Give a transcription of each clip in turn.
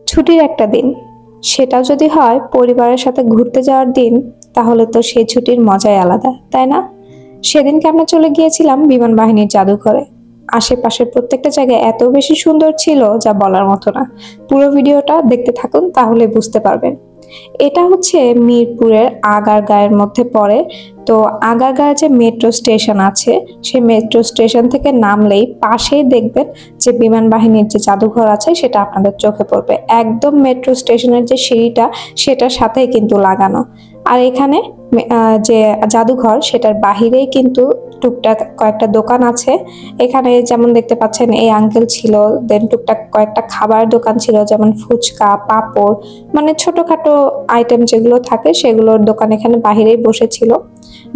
ছুটির একটা দিন, সেটাও যদি হয় পরিবারের সাথে ঘুরতে যাওয়ার দিন, তাহলে তো সেই ছুটির মজাই আলাদা, তাই না? সেদিনকে আমরা চলে গিয়েছিলাম বিমান বাহিনীর জাদুঘরে। আশেপাশের প্রত্যেকটা জায়গায় এত বেশি সুন্দর ছিল যা বলার মতো না। পুরো ভিডিওটা দেখতে থাকুন, তাহলে বুঝতে পারবেন। এটা হচ্ছে মিরপুরের আগারগাঁয়ের মধ্যে পড়ে। তো আগারগাঁয়ে যে মেট্রো স্টেশন আছে, সেই মেট্রো স্টেশন থেকে নামলেই পাশেই দেখবেন যে বিমান বাহিনীর যে জাদুঘর আছে সেটা আপনাদের চোখে পড়বে। একদম মেট্রো স্টেশনের যে সিঁড়িটা সেটার সাথেই কিন্তু লাগানো। আর এখানে যে জাদুঘর সেটার বাহিরেই কিন্তু টুকটাক কয়েকটা দোকান আছে। এখানে যেমন দেখতে পাচ্ছেন এই আঙ্কেল ছিল, দেন টুকটাক কয়েকটা খাবার দোকান ছিল, যেমন ফুচকা, পাঁপড়, মানে ছোটখাটো আইটেম যেগুলো থাকে সেগুলোর দোকান এখানে বাহিরেই বসেছিল।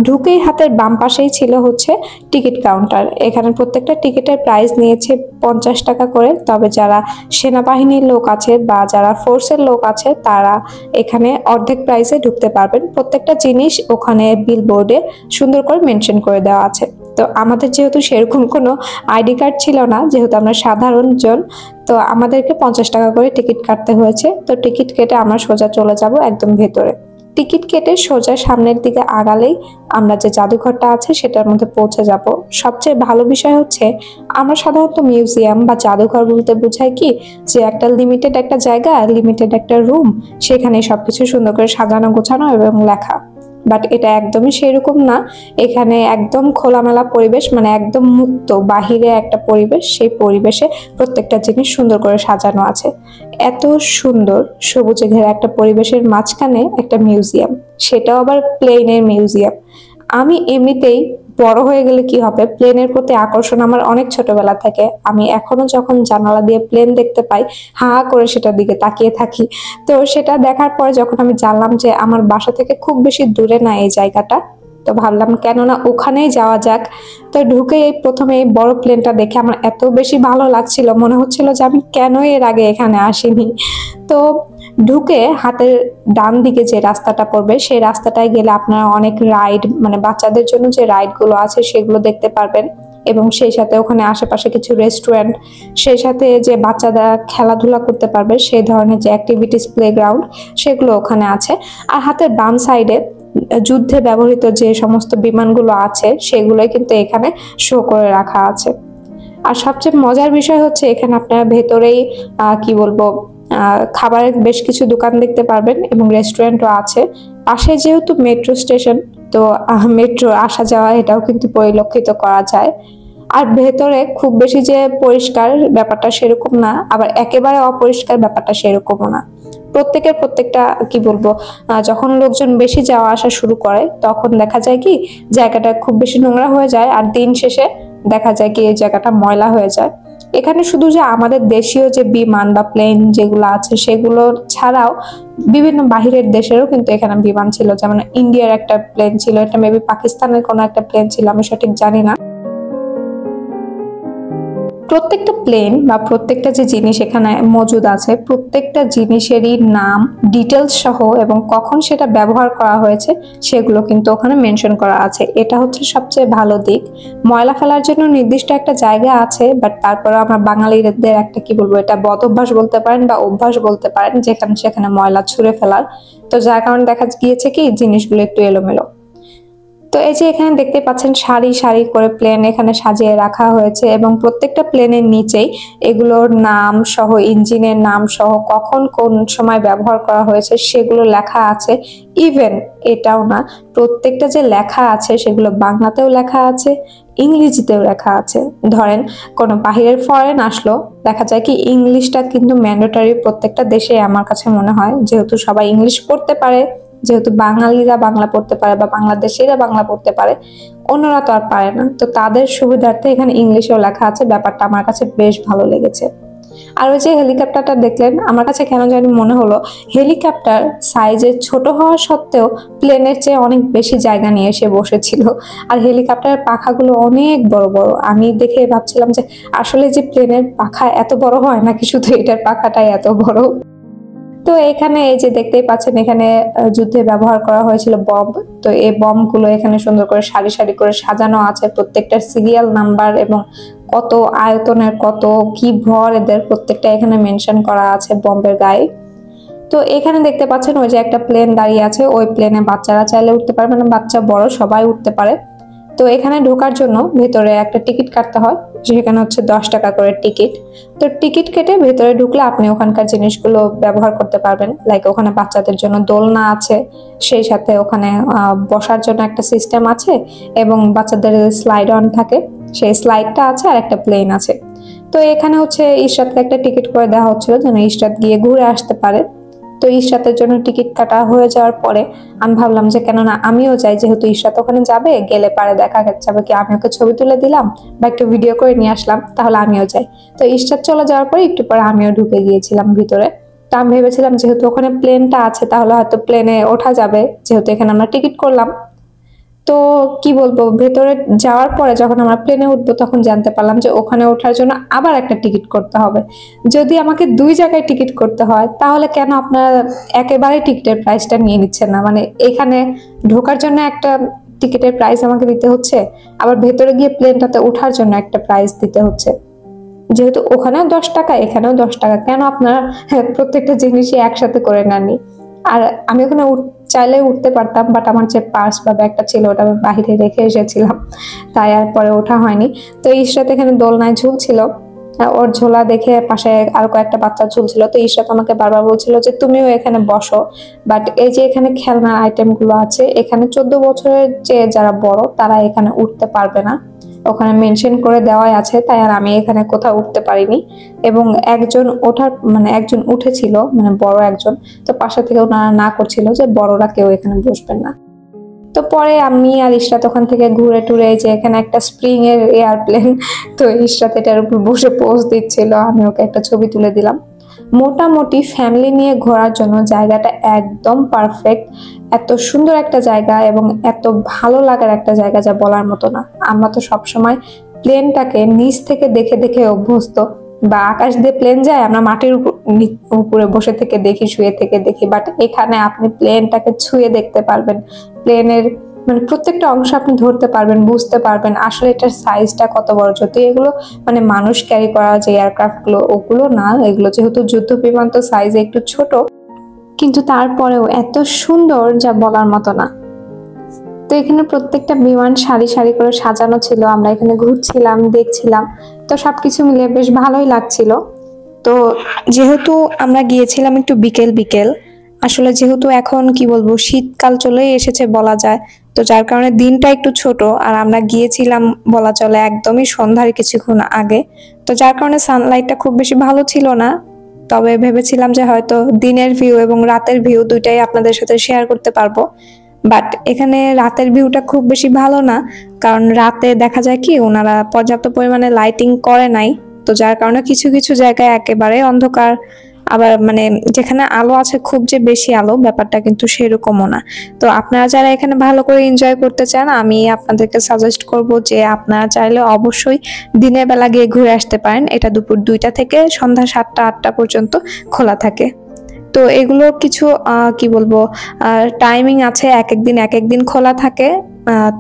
ঢুকেই হাতের বাম পাশেই ছিল হচ্ছে টিকিট কাউন্টার। এখানে প্রত্যেকটা টিকিটের প্রাইস নিয়েছে 50 টাকা করে। তবে যারা সেনাবাহিনীর লোক আছে বা যারা ফোর্সের লোক আছে তারা এখানে অর্ধেক প্রাইসে ঢুকতে পারবেন। প্রত্যেকটা জিনিস ওখানে বিলবোর্ডে সুন্দর করে মেনশন করে দেওয়া আছে। তো আমাদের যেহেতু সেরকম কোনো আইডি কার্ড ছিল না, যেহেতু আমরা সাধারণ জন, তো আমাদেরকে 50 টাকা করে টিকিট কাটতে হয়েছে। তো টিকিট কেটে আমরা সোজা চলে যাব একদম ভেতরে। টিকিট কেটে সোজা সামনের দিকে আগালেই আমরা যে জাদুঘরটা আছে সেটার মধ্যে পৌঁছে যাব। সবচেয়ে ভালো বিষয় হচ্ছে আমরা সাধারণত মিউজিয়াম বা জাদুঘর বলতে বোঝাই কি, যে একটা লিমিটেড একটা জায়গা, লিমিটেড একটা রুম, সেখানে সবকিছু সুন্দর করে সাজানো গোছানো এবং লেখা। বাট এটা একদমই সেরকম না। এখানে একদম খোলামেলা পরিবেশ, মানে একদম মুক্ত বাহিরে একটা পরিবেশ, সেই পরিবেশে প্রত্যেকটা জিনিস সুন্দর করে সাজানো আছে। এত সুন্দর সবুজে ঘেরা একটা পরিবেশের মাঝখানে একটা মিউজিয়াম, সেটাও আবার প্লেনের মিউজিয়াম। আমি এমনিতেই বড় হয়ে গেলে কি হবে, প্লেনের প্রতি আকর্ষণ আমার অনেক ছোটবেলা থেকে। আমি এখনো যখন জানালা দিয়ে প্লেন দেখতে পাই, হা হা করে সেটার দিকে তাকিয়ে থাকি। তো সেটা দেখার পরে যখন আমি জানলাম যে আমার বাসা থেকে খুব বেশি দূরে না এই জায়গাটা, তো ভাবলাম কেননা ওখানেই যাওয়া যাক। তো ঢুকে এই প্রথমে এই বড় প্লেনটা দেখে আমার এত বেশি ভালো লাগছিল, মনে হচ্ছিল যে আমি কেন এর আগে এখানে আসিনি। তো ঢুকে হাতের ডান দিকে যে রাস্তাটা পড়বে সেই রাস্তাটায় গেলে আপনারা অনেক রাইড, মানে বাচ্চাদের জন্য যে রাইড গুলো আছে সেগুলো দেখতে পারবেন। এবং সেই সাথে ওখানে আশেপাশে কিছু রেস্টুরেন্ট, সেই সাথে যে বাচ্চারা খেলাধুলা করতে পারবে সেই ধরনের যে অ্যাক্টিভিটিস প্লেগ্রাউন্ড, সেগুলো ওখানে আছে। আর হাতের বাম সাইডে যুদ্ধে ব্যবহৃত যে সমস্ত বিমানগুলো আছে সেগুলোই কিন্তু এখানে শো করে রাখা আছে। আর সবচেয়ে মজার বিষয় হচ্ছে এখানে আপনারা ভেতরেই কি বলবো, খাবারের বেশ কিছু দোকান দেখতে পারবেন এবং রেস্টুরেন্টও আছে। পাশে যেহেতু মেট্রো স্টেশন, তো মেট্রো আসা যাওয়া এটাও কিন্তু পরিলক্ষিত করা যায়। আর ভেতরে খুব বেশি যে পরিষ্কার ব্যাপারটা সেরকম না, আবার একেবারে অপরিষ্কার ব্যাপারটা সেরকমও না। প্রত্যেকটা কি বলবো, যখন লোকজন বেশি যাওয়া আসা শুরু করে তখন দেখা যায় কি জায়গাটা খুব বেশি নোংরা হয়ে যায়, আর দিন শেষে দেখা যায় কি এই জায়গাটা ময়লা হয়ে যায়। এখানে শুধু যে আমাদের দেশীয় যে বিমান বা প্লেন যেগুলো আছে সেগুলো ছাড়াও বিভিন্ন বাহিরের দেশেরও কিন্তু এখানে বিমান ছিল। যেমন ইন্ডিয়ার একটা প্লেন ছিল, এটা মেবি পাকিস্তানের কোনো একটা প্লেন ছিল, আমি সঠিক জানি না। প্রত্যেকটা প্লেন বা প্রত্যেকটা যে জিনিস এখানে মজুদ আছে প্রত্যেকটা জিনিসেরই নাম, ডিটেলস সহ এবং কখন সেটা ব্যবহার করা হয়েছে সেগুলো কিন্তু ওখানে মেনশন করা আছে। এটা হচ্ছে সবচেয়ে ভালো দিক। ময়লা ফেলার জন্য নির্দিষ্ট একটা জায়গা আছে, বাট তারপরে আমরা বাঙালিদের একটা কি বলবো, এটা বদ অভ্যাস বলতে পারেন বা অভ্যাস বলতে পারেন, যেখানে সেখানে ময়লা ছুঁড়ে ফেলার। তো যার কারণে দেখা গিয়েছে কি জিনিসগুলো একটু এলোমেলো। তো এই যে এখানে দেখতে পাচ্ছেন সারি সারি করে প্লেন এখানে সাজিয়ে রাখা হয়েছে এবং প্রত্যেকটা প্লেনের নিচেই এগুলোর নাম সহ, ইঞ্জিনের নাম সহ, কখন কোন সময় ব্যবহার করা হয়েছে সেগুলো লেখা আছে। ইভেন এটাও না, প্রত্যেকটা যে লেখা আছে সেগুলো বাংলাতেও লেখা আছে, ইংরেজিতেও লেখা আছে। ধরেন কোনো বাহিরের ফরেন আসলো, দেখা যায় কি ইংলিশটা কিন্তু ম্যান্ডেটরি প্রত্যেকটা দেশে, আমার কাছে মনে হয়, যেহেতু সবাই ইংলিশ পড়তে পারে, যেহেতু বাঙালিরা বাংলা পড়তে পারে বা বাংলাদেশিরা বাংলা পড়তে পারে, অন্যরা তো আর পারে না। তো তাদের সুবিধার্থে এখানে ইংলিশেও লেখা আছে। ব্যাপারটা আমার কাছে বেশ ভালো লেগেছে। আর ওই যে হেলিকপ্টারটা দেখলেন, আমার কাছে কেন জানি মনে হলো হেলিকপ্টার সাইজে ছোট হওয়া সত্ত্বেও প্লেনের চেয়ে অনেক বেশি জায়গা নিয়ে এসে বসেছিল। আর হেলিকপ্টারের পাখাগুলো অনেক বড় বড়। আমি দেখে ভাবছিলাম যে আসলে যে প্লেনের পাখা এত বড় হয় নাকি শুধু এটার পাখাটাই এত বড়। তো এখানে এই যে দেখতেই পাচ্ছেন এখানে যুদ্ধে ব্যবহার করা হয়েছিল বম। তো এই বম গুলো এখানে সুন্দর করে সারি সারি করে সাজানো আছে, প্রত্যেকটা সিরিয়াল নাম্বার এবং কত আয়তনের, কত কি ভর এদের, প্রত্যেকটা এখানে মেনশন করা আছে বম্বের গায়ে। তো এখানে দেখতে পাচ্ছেন ওই যে একটা প্লেন দাঁড়িয়ে আছে, ওই প্লেনে বাচ্চারা চাইলে উঠতে পারে, মানে বাচ্চা বড় সবাই উঠতে পারে। তো এখানে ঢোকার জন্য ভেতরে একটা টিকিট কাটতে হয়, সেখানে হচ্ছে 10 টাকা করে টিকিট। তো টিকিট কেটে ভেতরে ঢুকলে আপনি ওখানকার জিনিসগুলো ব্যবহার করতে পারবেন। লাইক ওখানে বাচ্চাদের জন্য দোলনা আছে, সেই সাথে ওখানে বসার জন্য একটা সিস্টেম আছে, এবং বাচ্চাদের স্লাইড অন থাকে সেই স্লাইডটা আছে, আর একটা প্লেন আছে। তো এখানে হচ্ছে ইশরাতকে একটা টিকিট করে দেওয়া হচ্ছিল যেন ইশরাত গিয়ে ঘুরে আসতে পারে। তো ইশরাতের জন্য টিকিট কাটা হয়ে যাওয়ার পরে আমি ভাবলাম যে কেননা আমিও যাই, যেহেতু ইশরাত ওখানে যাবে, গেলে পারে দেখা যাবে কি আমি ওকে ছবি তুলে দিলাম বা একটু ভিডিও করে নিয়ে আসলাম, তাহলে আমিও যাই। তো ইশরাত চলে যাওয়ার পরে একটু পরে আমিও ঢুকে গিয়েছিলাম ভিতরে। তো আমি ভেবেছিলাম যেহেতু ওখানে প্লেনটা আছে তাহলে হয়তো প্লেনে ওঠা যাবে, যেহেতু এখানে আমরা টিকিট করলাম। তো কি বলবো, ভেতরে যাওয়ার পরে যখন আমরা প্লেনে উঠবো তখন জানতে পারলাম যে ওখানে ওঠার জন্য আবার একটা টিকিট করতে হবে। যদি আমাকে 2 জায়গায় টিকিট করতে হয় তাহলে কেন আপনারা একেবারে টিকিটের প্রাইসটা নিয়ে নিচ্ছেন না? মানে এখানে ঢোকার জন্য একটা টিকিটের প্রাইস আমাকে দিতে হচ্ছে, আবার ভেতরে গিয়ে প্লেনটাতে ওঠার জন্য একটা প্রাইস দিতে হচ্ছে। যেহেতু ওখানেও 10 টাকা এখানেও 10 টাকা, কেন আপনারা প্রত্যেকটা জিনিসই একসাথে করে নেননি? আর আমি ওখানে চাইলে উঠতে পারতাম, বাট আমার যে পার্স বা ব্যাগটা ছিল ওটা আমি বাহিরে রেখে এসেছিলাম, তাই আর পরে ওঠা হয়নি। তো ইশরাত এখানে দোলনায় ঝুলছিল, ওর ঝোলা দেখে পাশে আর কয়েকটা বাচ্চা ঝুলছিল। তো ইশরাত আমাকে বারবার বলছিল যে তুমিও এখানে বসো, বাট এই যে এখানে খেলনার আইটেম গুলো আছে, এখানে 14 বছরের যে যারা বড় তারা এখানে উঠতে পারবে না, ওখানে মেনশন করে দেওয়াই আছে, তাই আর আমি এখানে কোথাও উঠতে পারিনি। এবং একজন উঠেছিল, মানে বড় একজন, তো পাশে থেকে ওনারা না করছিল যে বড়রা কেউ এখানে বসবেন না। তো পরে আমি আর ইশরাত ওখান থেকে ঘুরে টুরে, যে এখানে একটা স্প্রিং এর এয়ারপ্লেন, তো ইশরাত এটার উপর বসে পোজ দিচ্ছিল, আমি ওকে একটা ছবি তুলে দিলাম। মোটামুটি ফ্যামিলি নিয়ে ঘোরার জন্য জায়গাটা একদম পারফেক্ট। এত সুন্দর একটা জায়গা এবং এত ভালো লাগার একটা জায়গা যা বলার মতো না। আমরা তো সবসময় প্লেনটাকে নিচ থেকে দেখে দেখে অভ্যস্ত, বা আকাশ দিয়ে প্লেন যায় আমরা মাটির উপরে বসে থেকে দেখি, শুয়ে থেকে দেখি, বাট এখানে আপনি প্লেনটাকে ছুঁয়ে দেখতে পারবেন, প্লেনের মানে প্রত্যেকটা অংশ আপনি ধরতে পারবেন, বুঝতে পারবেন আসলে এটার সাইজটা কত বড়। যদি এগুলো মানে মানুষ ক্যারি করা যে এয়ারক্রাফট গুলো, ওগুলো না, এগুলো যেহেতু যুদ্ধ বিমান তো সাইজে একটু ছোট, কিন্তু তারপরেও এত সুন্দর যা বলার মতো না। তো এখানে প্রত্যেকটা বিমান সারি সারি করে সাজানো ছিল, আমরা এখানে ঘুরছিলাম, দেখছিলাম, তো সবকিছু মিলে বেশ ভালোই লাগছিল। তো যেহেতু আমরা গিয়েছিলাম একটু বিকেল বিকেল, আসলে যেহেতু এখন কি বলবো শীতকাল চলে এসেছে বলা যায়, তো যার কারণে দিনটা একটু ছোট, আর আমরা গিয়েছিলাম বলা চলে একদমই সন্ধ্যার কিছুক্ষণ আগে, তো যার কারণে সানলাইটটা খুব বেশি ভালো ছিল না। তবে ভেবেছিলাম যে হয়তো দিনের ভিউ এবং রাতের ভিউ দুইটাই আপনাদের সাথে শেয়ার করতে পারবো, বাট এখানে রাতের ভিউটা খুব বেশি ভালো না, কারণ রাতে দেখা যায় কি ওনারা পর্যাপ্ত পরিমাণে লাইটিং করে নাই, তো যার কারণে কিছু কিছু জায়গায় একেবারে অন্ধকার, আবার মানে যেখানে আলো আছে খুব যে বেশি আলো ব্যাপারটা কিন্তু সেরকমও না। তো আপনারা যারা এখানে ভালো করে এনজয় করতে চান, আমি আপনাদেরকে সাজেস্ট করব যে আপনারা চাইলে অবশ্যই দিনের বেলা গিয়ে ঘুরে আসতে পারেন। এটা দুপুর 2টা থেকে সন্ধ্যা 7টা 8টা পর্যন্ত খোলা থাকে। তো এগুলো কিছু কি বলবো টাইমিং আছে, এক এক দিন খোলা থাকে,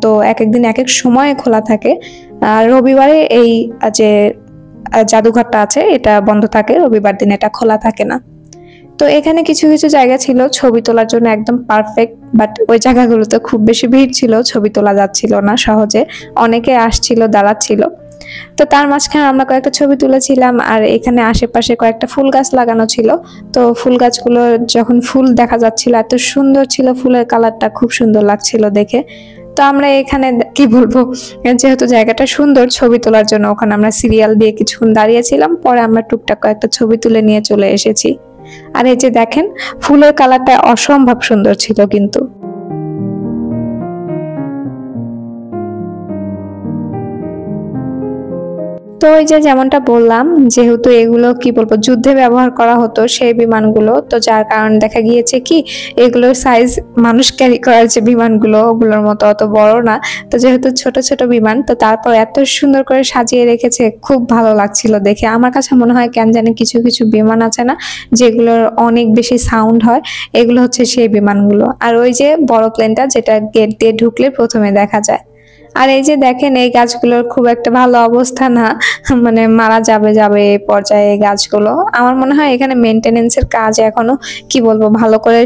তো এক দিন এক সময়ে খোলা থাকে। রবিবারে এই যে জাদুঘরটা আছে এটা বন্ধ থাকে, রবিবার দিন এটা খোলা থাকে না। তো এখানে কিছু কিছু জায়গা ছিল ছবি তোলার জন্য একদম পারফেক্ট, বাট ওই জায়গাগুলোতে খুব বেশি ভিড় ছিল, ছবি তোলা যাচ্ছিল না সহজে, অনেকে আসছিল দাঁড়াচ্ছিল। তো তার মাঝখানে আমরা কয়েকটা ছবি তুলেছিলাম, আর এখানে আশেপাশে কয়েকটা ফুল গাছ লাগানো ছিল। তো ফুল গাছগুলো যখন ফুল দেখা যাচ্ছিল এত সুন্দর ছিল, ফুলের কালারটা খুব সুন্দর লাগছিল দেখে। তো আমরা এখানে কি বলবো, যেহেতু জায়গাটা সুন্দর ছবি তোলার জন্য ওখানে আমরা সিরিয়াল দিয়ে কিছুক্ষণ দাঁড়িয়েছিলাম, পরে আমরা টুকটাক কয়েকটা ছবি তুলে নিয়ে চলে এসেছি। আর এই যে দেখেন ফুলের কালারটা অসম্ভব সুন্দর ছিল কিন্তু। তো ওই যে যেমনটা বললাম, যেহেতু এগুলো কি বলবো যুদ্ধে ব্যবহার করা হতো সেই বিমানগুলো, তো যার কারণে দেখা গিয়েছে কি এগুলোর সাইজ মানুষ ক্যারি করার যে বিমানগুলো ওগুলোর মতো অত বড় না। তো যেহেতু ছোট ছোট বিমান, তো তারপর এত সুন্দর করে সাজিয়ে রেখেছে, খুব ভালো লাগছিল দেখে। আমার কাছে মনে হয় কেন জানি কিছু কিছু বিমান আছে না যেগুলোর অনেক বেশি সাউন্ড হয়, এগুলো হচ্ছে সেই বিমানগুলো। আর ওই যে বড় প্লেনটা যেটা গেট দিয়ে ঢুকলে প্রথমে দেখা যায়, আর এই যে দেখেন এই গাছগুলোর খুব একটা ভালো অবস্থা না, মানে মারা যাবে যাবে এই পর্যায়ে এই গাছগুলো। আমার মনে হয় এখানে মেনটেনেন্সের কাজ এখনো কি বলবো ভালো করে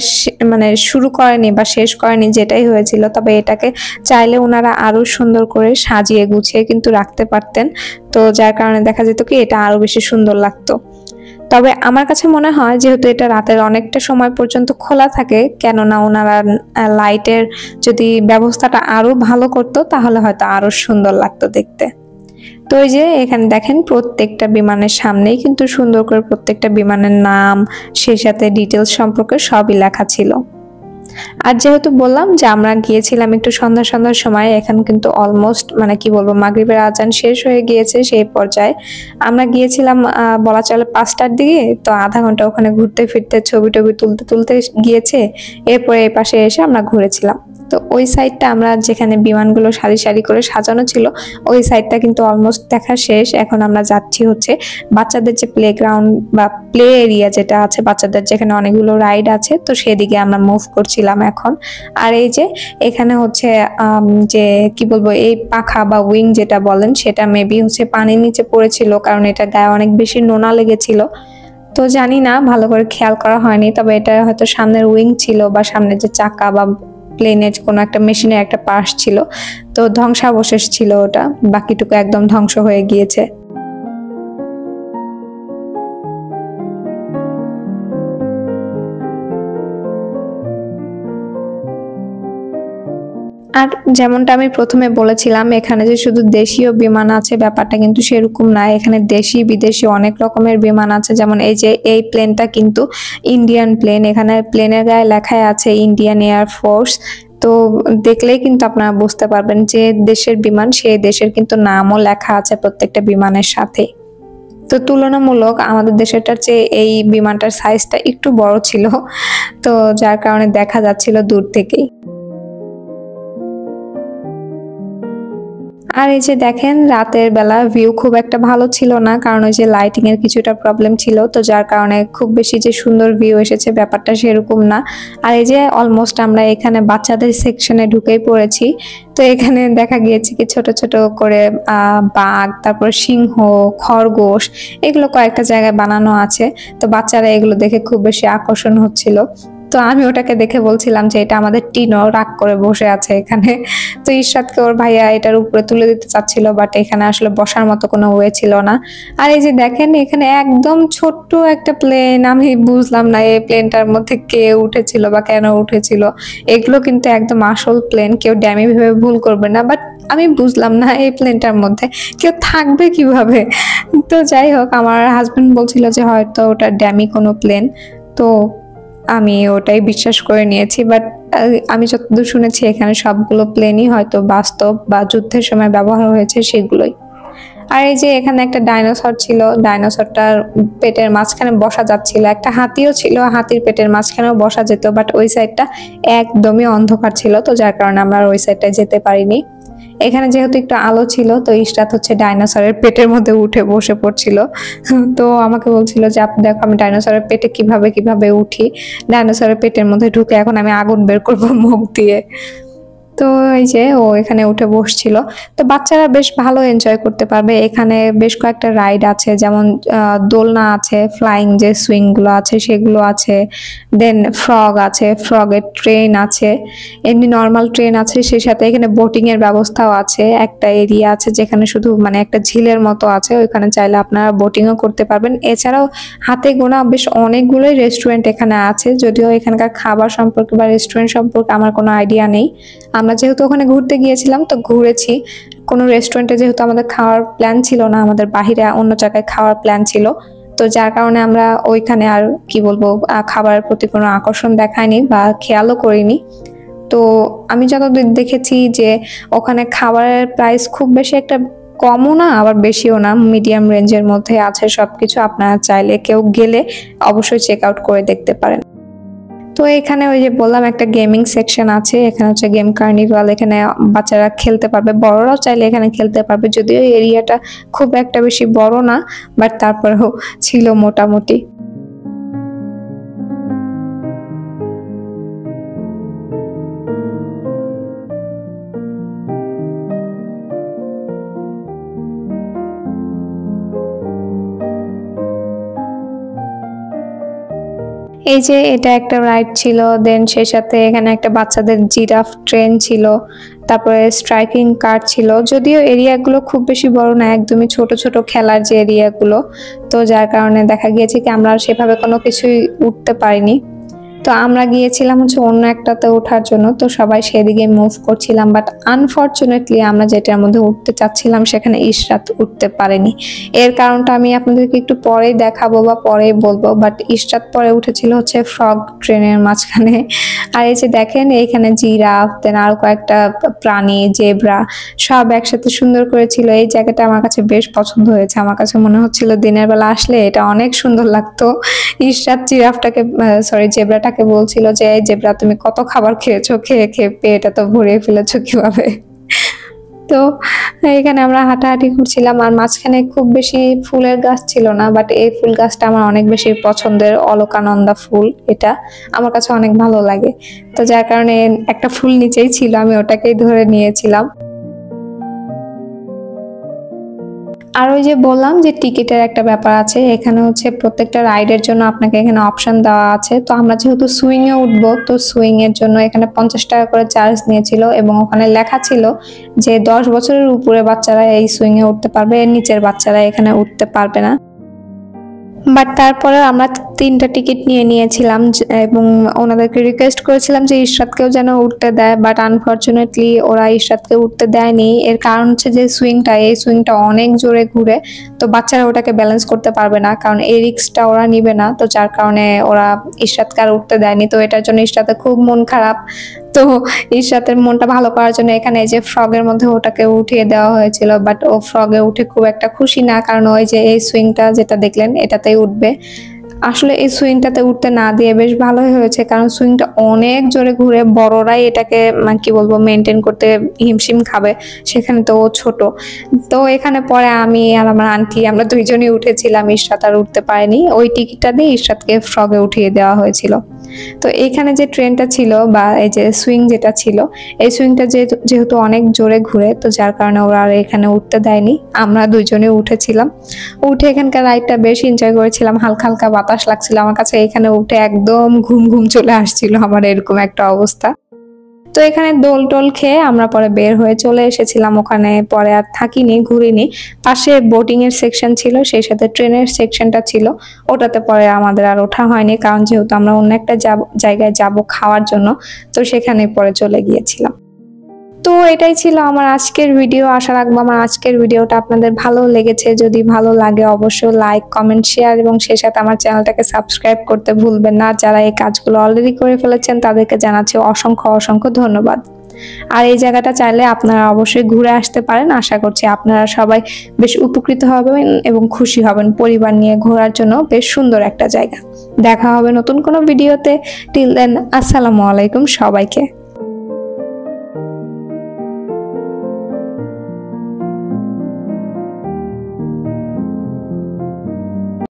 মানে শুরু করেনি বা শেষ করেনি, যেটাই হয়েছিল। তবে এটাকে চাইলে ওনারা আরো সুন্দর করে সাজিয়ে গুছিয়ে কিন্তু রাখতে পারতেন, তো যার কারণে দেখা যেত কি এটা আরো বেশি সুন্দর লাগতো। তবে আমার কাছে মনে হয় যেহেতু এটা রাতের অনেকটা সময় পর্যন্ত খোলা থাকে, কেননা ওনারা লাইটের যদি ব্যবস্থাটা আরো ভালো করতো তাহলে হয়তো আরো সুন্দর লাগতো দেখতে। তো এই যে এখানে দেখেন প্রত্যেকটা বিমানের সামনেই কিন্তু সুন্দর করে প্রত্যেকটা বিমানের নাম, সেই সাথে ডিটেলস সম্পর্কে সবই লেখা ছিল। আর যেহেতু বললাম যে আমরা গিয়েছিলাম একটু সন্ধ্যা সন্ধ্যার সময়, এখন কিন্তু অলমোস্ট মানে কি বলবো মাগরিবের আজান শেষ হয়ে গিয়েছে সেই পর্যায়ে। আমরা গিয়েছিলাম বলা চলে 5টার দিকে, তো আধা ঘন্টা ওখানে ঘুরতে ফিরতে ছবি টবি তুলতে তুলতে গিয়েছে। এরপরে এই পাশে এসে আমরা ঘুরেছিলাম। তো ওই সাইডটা আমরা যেখানে বিমানগুলো সারি সারি করে সাজানো ছিল ওই সাইডটা কিন্তু অলমোস্ট দেখা শেষ। এখন আমরা যাচ্ছি হচ্ছে বাচ্চাদের যে প্লেগ্রাউন্ড বা প্লে এরিয়া যেটা আছে বাচ্চাদের, যেখানে অনেকগুলো রাইড আছে, তো সেদিকে আমরা মুভ করছিলাম এখন। আর এই যে এখানে হচ্ছে যে কি বলবো এই পাখা বা উইং যেটা বলেন সেটা মেবি হচ্ছে পানির নিচে পড়েছিল, কারণ এটা গায়ে অনেক বেশি নোনা লেগেছিল। তো জানি না, ভালো করে খেয়াল করা হয়নি, তবে এটা হয়তো সামনের উইং ছিল বা সামনের যে চাকা বা প্লেনের কোনো একটা মেশিনের একটা পার্ট ছিল, তো ধ্বংসাবশেষ ছিল ওটা, বাকিটুকু একদম ধ্বংস হয়ে গিয়েছে। আর যেমনটা আমি প্রথমে বলেছিলাম এখানে যে শুধু দেশীয় বিমান আছে ব্যাপারটা কিন্তু সেরকম না, এখানে দেশি বিদেশি অনেক রকমের বিমান আছে। যেমন এই যে এই প্লেনটা কিন্তু ইন্ডিয়ান প্লেন, এখানে প্লেনের গায়ে লেখাই আছে ইন্ডিয়ান এয়ার ফোর্স। তো দেখলেই কিন্তু আপনারা বুঝতে পারবেন যে দেশের বিমান সেই দেশের কিন্তু নামও লেখা আছে প্রত্যেকটা বিমানের সাথে। তো তুলনামূলক আমাদের দেশেরটার চেয়ে এই বিমানটার সাইজটা একটু বড় ছিল, তো যার কারণে দেখা যাচ্ছিল দূর থেকেই। আর এই যে দেখেন রাতের বেলা ভিউ খুব একটা ভালো ছিল না, কারণ ওই যে লাইটিং এর কিছুটা প্রবলেম ছিল, তো যার কারণে খুব বেশি যে সুন্দর ভিউ এসেছে ব্যাপারটা সেরকম না। আর এই যে অলমোস্ট আমরা এখানে বাচ্চাদের সেকশনে ঢুকেই পড়েছি। তো এখানে দেখা গিয়েছে কি ছোট ছোট করে বাঘ, তারপর সিংহ, খরগোশ, এগুলো কয়েকটা জায়গায় বানানো আছে। তো বাচ্চারা এগুলো দেখে খুব বেশি আকর্ষণ হচ্ছিল। তো আমি ওটাকে দেখে বলছিলাম যে এটা আমাদের টিনো রাগ করে বসে আছে এখানে। তো ইরশাদকে ওর ভাইয়া এটার উপরে তুলে দিতে চাচ্ছিল, বাট এখানে আসলে বসার মতো কোনো ওয়ে ছিল না। আর এই যে দেখেন এখানে একদম ছোট্ট একটা প্লেন, আমি বুঝলাম না এই প্লেনটার মধ্যে কে উঠেছিল বা কেন উঠেছিল। এগুলো কিন্তু একদম আসল প্লেন, কেউ ড্যামি ভেবে ভুল করবে না, বাট আমি বুঝলাম না এই প্লেনটার মধ্যে কেউ থাকবে কিভাবে। তো যাই হোক, আমার হাজবেন্ড বলছিল যে হয়তো ওটা ড্যামি কোনো প্লেন, তো আমি ওটাই বিশ্বাস করে নিয়েছি। বাট আমি যতদূর শুনেছি এখানে সবগুলো প্লেনই হয়তো বাস্তব বা যুদ্ধের সময় ব্যবহার হয়েছে সেগুলোই। আর এই যে এখানে একটা ডাইনোসর ছিল, ডাইনোসরটার পেটের মাঝখানে বসা যাচ্ছিল, একটা হাতিও ছিল, হাতির পেটের মাঝখানেও বসা যেত, বাট ওই সাইডটা একদমই অন্ধকার ছিল, তো যার কারণে আমরা ওই সাইডটায় যেতে পারিনি। এখানে যেহেতু একটু আলো ছিল, তো ইশরাত হচ্ছে ডাইনোসরের পেটের মধ্যে উঠে বসে পড়ছিল। তো আমাকে বলছিল যে আপনি দেখো আমি ডাইনোসরের পেটে কিভাবে কিভাবে উঠি, ডাইনোসরের পেটের মধ্যে ঢুকে এখন আমি আগুন বের করবো মুখ দিয়ে। তো এই যে ও এখানে উঠে বসছিল। তো বাচ্চারা বেশ ভালো এনজয় করতে পারবে, এখানে বেশ কয়েকটা রাইড আছে, যেমন দোলনা আছে, ফ্লাইং যে সুইং গুলো আছে সেগুলো আছে, দেন ফ্রগ আছে, ফ্রগের ট্রেন আছে, এমনি নর্মাল ট্রেন আছে, সেই সাথে এখানে বোটিং এর ব্যবস্থাও আছে। একটা এরিয়া আছে যেখানে শুধু মানে একটা ঝিলের মতো আছে, ওইখানে চাইলে আপনারা বোটিংও করতে পারবেন। এছাড়াও হাতে গোনা বেশ অনেকগুলোই রেস্টুরেন্ট এখানে আছে, যদিও এখানকার খাবার সম্পর্কে বা রেস্টুরেন্ট সম্পর্কে আমার কোনো আইডিয়া নেই। আমরা যেহেতু ওখানে ঘুরতে গিয়েছিলাম তো ঘুরেছি, কোনো রেস্টুরেন্টে যেহেতু আমাদের খাওয়ার প্ল্যান ছিল না, আমাদের বাহিরে অন্য জায়গায় খাওয়ার প্ল্যান ছিল, তো যার কারণে আমরা ওইখানে আর কি বলবো খাবারের প্রতি কোনো আকর্ষণ দেখায়নি বা খেয়ালও করিনি। তো আমি যতদূর দেখেছি যে ওখানে খাবারের প্রাইস খুব বেশি একটা কমও না আবার বেশিও না, মিডিয়াম রেঞ্জের মধ্যে আছে সবকিছু। আপনারা চাইলে কেউ গেলে অবশ্যই চেক আউট করে দেখতে পারেন। তো এখানে ওই যে বললাম একটা গেমিং সেকশন আছে, এখানে হচ্ছে গেম কার্নিভাল, এখানে বাচ্চারা খেলতে পারবে, বড়রাও চাইলে এখানে খেলতে পারবে, যদিও এরিয়াটা খুব একটা বেশি বড় না, বাট তারপরেও ছিল মোটামুটি। এই যে এটা একটা রাইড ছিল, দেন সেই সাথে এখানে একটা বাচ্চাদের জিরাফ ট্রেন ছিল, তারপরে স্ট্রাইকিং কার ছিল। যদিও এরিয়াগুলো খুব বেশি বড় না, একদমই ছোট ছোট খেলার যে এরিয়াগুলো, তো যার কারণে দেখা গিয়েছে কি আমরা সেভাবে কোনো কিছুই উঠতে পারিনি। তো আমরা গিয়েছিলাম হচ্ছে অন্য একটাতে ওঠার জন্য, তো সবাই সেদিকে মুভ করছিলাম, বাট আনফরচুনেটলি আমরা যেটার মধ্যে উঠতে চাচ্ছিলাম সেখানে ইশরাত উঠতে পারেনি। এর কারণটা আমি আপনাদেরকে একটু পরেই দেখাবো বা পরেই বলবো, বাট ইশরাত পরে উঠেছিল হচ্ছে ফ্রগ ট্রেনের মাঝখানে। আর এই যে দেখেন এইখানে জিরাফ, দেন আরো কয়েকটা প্রাণী, জেব্রা সব একসাথে সুন্দর করেছিল। এই জায়গাটা আমার কাছে বেশ পছন্দ হয়েছে, আমার কাছে মনে হচ্ছিল দিনের বেলা আসলে এটা অনেক সুন্দর লাগতো। ইশরাত জিরাফটাকে সরি জেব্রাটাকে বলছিল যে এই জেব্রা তুমি কত খাবার খেয়েছো, খেয়ে খেয়ে পেটটা তো ভরিয়ে ফেলেছো কিভাবে। তো এখানে আমরা হাঁটাহাঁটি করছিলাম, আর মাঝখানে খুব বেশি ফুলের গাছ ছিল না, বাট এই ফুল গাছটা আমার অনেক বেশি পছন্দের, অলকানন্দা ফুল। এটা আমার কাছে অনেক ভালো লাগে, তো যার কারণে একটা ফুল নিচেই ছিল, আমি ওটাকেই ধরে নিয়েছিলাম। আর ওই যে বললাম যে টিকিটের একটা ব্যাপার আছে, এখানে হচ্ছে প্রত্যেকটা রাইডের জন্য আপনাকে এখানে অপশন দেওয়া আছে। তো আমরা যেহেতু সুইং এ উঠবো, তো সুইং এর জন্য এখানে 50 টাকা করে চার্জ নিয়েছিল, এবং ওখানে লেখা ছিল যে 10 বছরের উপরে বাচ্চারা এই সুইং এ উঠতে পারবে, এর নিচের বাচ্চারা এখানে উঠতে পারবে না। বাট তারপরে আমরা 3টা টিকিট নিয়ে নিয়েছিলাম, এবং ওনাদেরকে রিকোয়েস্ট করেছিলাম যে ইশরাতকেও যেন উঠতে দেয়, বাট আনফরচুনেটলি ওরা ইশরাতকে উঠতে দেয়নি। এর কারণ হচ্ছে যে এই সুইংটা অনেক জোরে ঘুরে, তো বাচ্চারা ওটাকে ব্যালেন্স করতে পারবে না, কারণ এই রিস্কটা ওরা নিবে না, তো যার কারণে ওরা ইশরাতকে আর উঠতে দেয়নি। তো এটার জন্য ইশরাতের খুব মন খারাপ। তো ইশরাতের মনটা ভালো করার জন্য এখানে এই যে ফ্রগের মধ্যে ওটাকে উঠিয়ে দেওয়া হয়েছিল, বাট ও ফ্রগে উঠে খুব একটা খুশি না, কারণ ওই যে এই সুইংটা যেটা দেখলেন এটাতেই উঠবে। আসলে এই সুইংটাতে উঠতে না দিয়ে বেশ ভালোই হয়েছে, কারণ সুইংটা অনেক জোরে ঘুরে, বড়রাই এটাকে কি বলবো মেনটেন করতে হিমশিম খাবে, সেখানে তো ও ছোট। তো এখানে পরে আমি আর আমার আন্টি আমরা দুইজনই উঠেছিলাম, ইশরাত আর উঠতে পারেনি। ওই টিকিটটা দিয়ে ইশরাতকে ফ্রগে উঠিয়ে দেওয়া হয়েছিল। তো এখানে যে ট্রেনটা ছিল বা এই যে সুইং যেটা ছিল, এই সুইংটা যেহেতু অনেক জোরে ঘুরে, তো যার কারণে ওরা আর এখানে উঠতে দেয়নি। আমরা দুইজনে উঠেছিলাম, উঠে এখানকার রাইডটা বেশ এনজয় করেছিলাম, হালকা হালকা বাতাস লাগছিল আমার কাছে। এখানে উঠে একদম ঘুম ঘুম চলে আসছিল আমার, এরকম একটা অবস্থা। তো এখানে দোল টোল খেয়ে আমরা পরে বের হয়ে চলে এসেছিলাম ওখানে, পরে আর থাকিনি, ঘুরিনি। পাশে বোটিং এর সেকশন ছিল, সেই সাথে ট্রেনের সেকশনটা ছিল, ওটাতে পরে আমাদের আর ওঠা হয়নি, কারণ যেহেতু আমরা অন্য একটা জায়গায় যাব খাওয়ার জন্য, তো সেখানে পরে চলে গিয়েছিলাম। তো এটাই ছিল আমার আজকের ভিডিও। আশা রাখবো আমার আজকের ভিডিওটা আপনাদের ভালো লেগেছে। যদি ভালো লাগে অবশ্যই লাইক, কমেন্ট, শেয়ার এবং সেই সাথে আমার চ্যানেলটাকে সাবস্ক্রাইব করতে ভুলবেন না। যারা এই কাজগুলো অলরেডি করে ফেলেছেন তাদেরকে জানাচ্ছি অসংখ্য অসংখ্য ধন্যবাদ। আর এই জায়গাটা চাইলে আপনারা অবশ্যই ঘুরে আসতে পারেন। আশা করছি আপনারা সবাই বেশ উপকৃত হবেন এবং খুশি হবেন। পরিবার নিয়ে ঘোরার জন্য বেশ সুন্দর একটা জায়গা। দেখা হবে নতুন কোনো ভিডিওতে। টিল দেন আসসালামু আলাইকুম সবাইকে।